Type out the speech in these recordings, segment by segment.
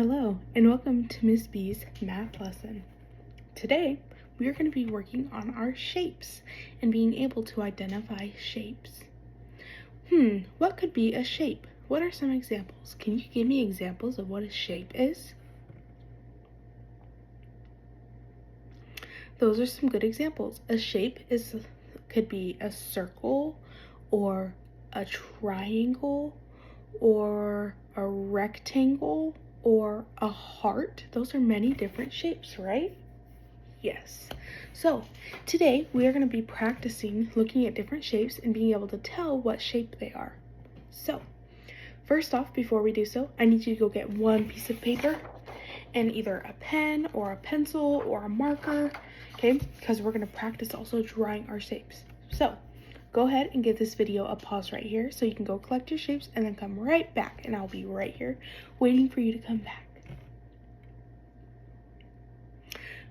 Hello, and welcome to Miss B's math lesson. Today, we are going to be working on our shapes and being able to identify shapes. What could be a shape? What are some examples? Can you give me examples of what a shape is? Those are some good examples. A shape could be a circle or a triangle or a rectangle or a heart. Those are many different shapes, right? Yes. So today we are going to be practicing looking at different shapes and being able to tell what shape they are. So first off, before we do so, I need you to go get one piece of paper and either a pen or a pencil or a marker, okay? Because we're going to practice also drawing our shapes. So go ahead and give this video a pause right here so you can go collect your shapes and then come right back, and I'll be right here waiting for you to come back.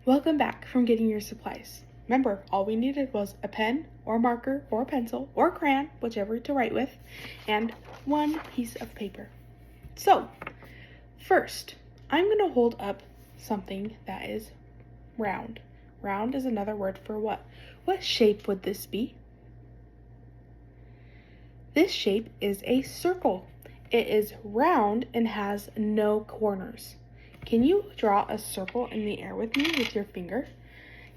Welcome back from getting your supplies. Remember, all we needed was a pen or a marker or a pencil or a crayon, whichever to write with, and one piece of paper. So first, I'm going to hold up something that is round. Round is another word for what? What shape would this be? This shape is a circle. It is round and has no corners. Can you draw a circle in the air with me with your finger?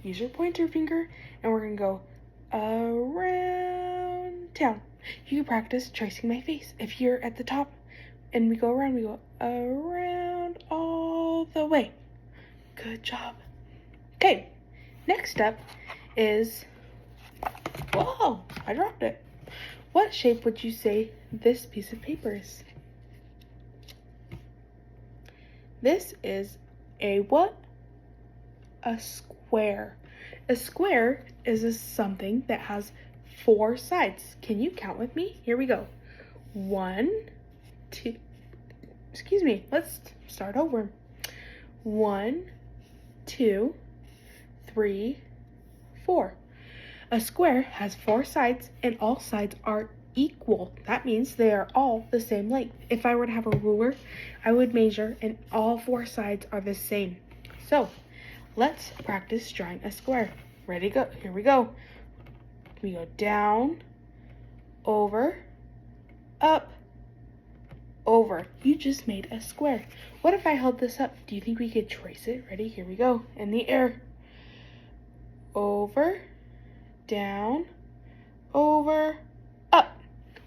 Use your pointer finger, and we're going to go around town. You can practice tracing my face. If you're at the top and we go around, we go around all the way. Good job. Okay, next up is, whoa, I dropped it. What shape would you say this piece of paper is? This is a what? A square. A square is something that has four sides. Can you count with me? Here we go. 1, 2, let's start over. 1, 2, 3, 4. A square has four sides and all sides are equal. That means they are all the same length. If I were to have a ruler, I would measure and all four sides are the same. So let's practice drawing a square. Ready, go. Here we go. We go down, over, up, over. You just made a square. What if I held this up? Do you think we could trace it? Ready? Here we go. In the air. Over, down, over, up.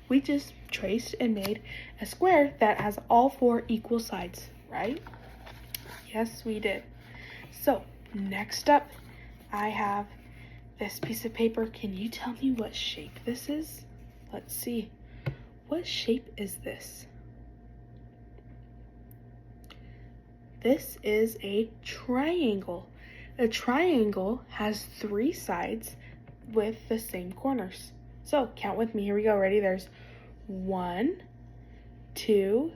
We just traced and made a square that has all four equal sides, right? Yes, we did. So next up, I have this piece of paper. Can you tell me what shape this is? Let's see. What shape is this? This is a triangle. A triangle has three sides with the same corners. So count with me. Here we go. Ready? There's 1, 2,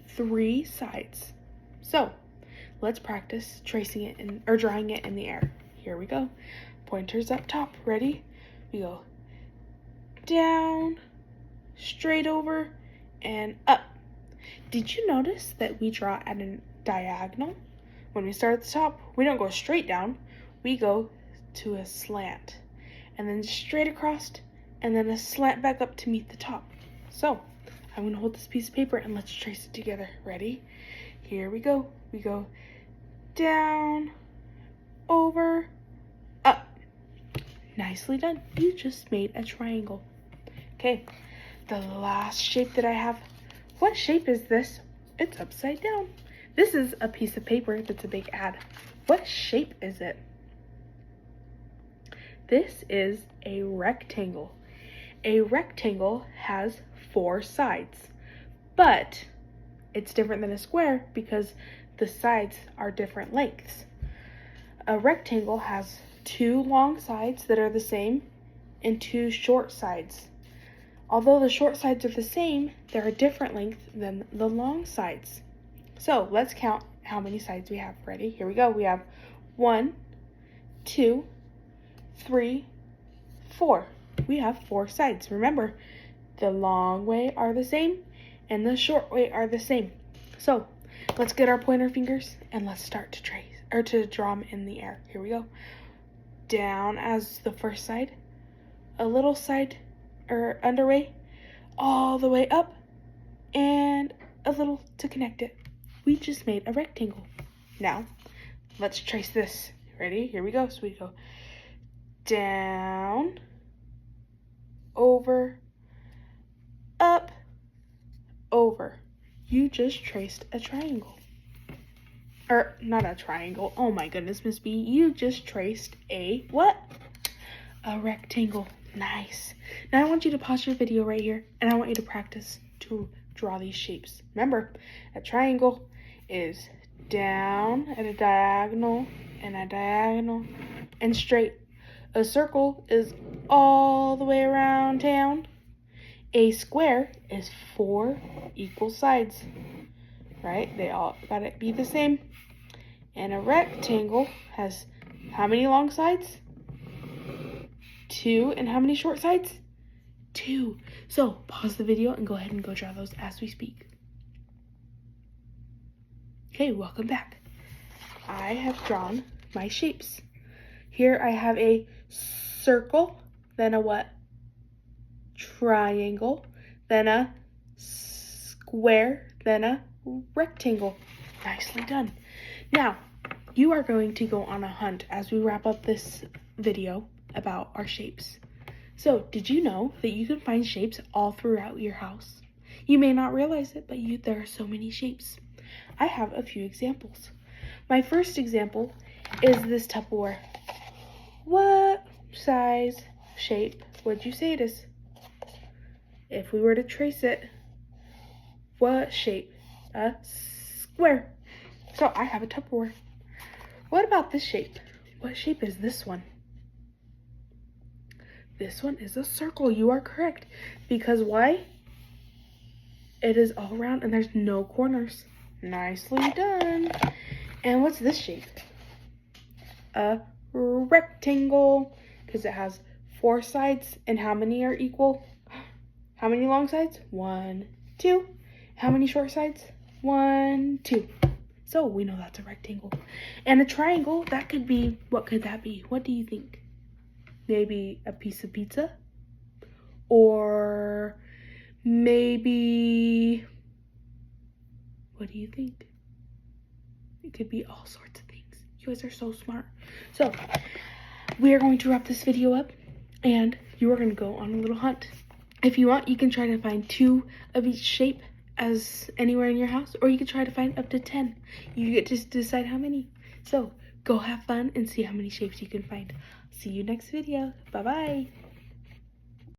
3 sides. So let's practice tracing it or drawing it in the air. Here we go. Pointers up top. Ready? We go down, straight over, and up. Did you notice that we draw at a diagonal? When we start at the top, we don't go straight down. We go to a slant, and then straight across, and then a slant back up to meet the top. So I'm going to hold this piece of paper and let's trace it together. Ready? Here we go. We go down, over, up. Nicely done. You just made a triangle. Okay, the last shape that I have. What shape is this? It's upside down. This is a piece of paper that's a big ad. What shape is it? This is a rectangle. A rectangle has four sides, but it's different than a square because the sides are different lengths. A rectangle has two long sides that are the same and two short sides. Although the short sides are the same, they're a different length than the long sides. So let's count how many sides we have. Ready? Here we go. We have 1, 2, 3, 4. We have 4 sides. Remember, the long way are the same and the short way are the same. So let's get our pointer fingers and let's start to trace or to draw them in the air. Here we go. Down as the first side, a little side or underway, all the way up, and a little to connect it. We just made a rectangle. Now, let's trace this. Ready? Here we go. So we go down, over, up, over. You just traced a triangle. Or not a triangle. Oh my goodness, Miss B. You just traced a what? A rectangle. Nice. Now I want you to pause your video right here and I want you to practice to draw these shapes. Remember, a triangle is down at a diagonal and straight. A circle is all the way around town. A square is 4 equal sides, right? They all gotta be the same. And a rectangle has how many long sides? 2. And how many short sides? 2. So pause the video and go ahead and go draw those as we speak. Okay, welcome back. I have drawn my shapes. Here I have a circle, then a what? Triangle, then a square, then a rectangle. Nicely done. Now, you are going to go on a hunt as we wrap up this video about our shapes. So, did you know that you can find shapes all throughout your house? You may not realize it, but there are so many shapes. I have a few examples. My first example is this Tupperware. What size shape would you say it is? If we were to trace it, what shape? A square. So I have a Tupperware. What about this shape? What shape is this one? This one is a circle. You are correct. Because why? It is all round and there's no corners. Nicely done. And what's this shape? A rectangle. Because it has 4 sides. And how many are equal? How many long sides? 1, 2. How many short sides? 1, 2. So we know that's a rectangle. And a triangle, that could be, what could that be? What do you think? Maybe a piece of pizza? Or maybe, what do you think? It could be all sorts of things. You guys are so smart. So we are going to wrap this video up and you are going to go on a little hunt. If you want, you can try to find 2 of each shape as anywhere in your house, or you can try to find up to 10. You get to decide how many. So go have fun and see how many shapes you can find. See you next video. Bye-bye.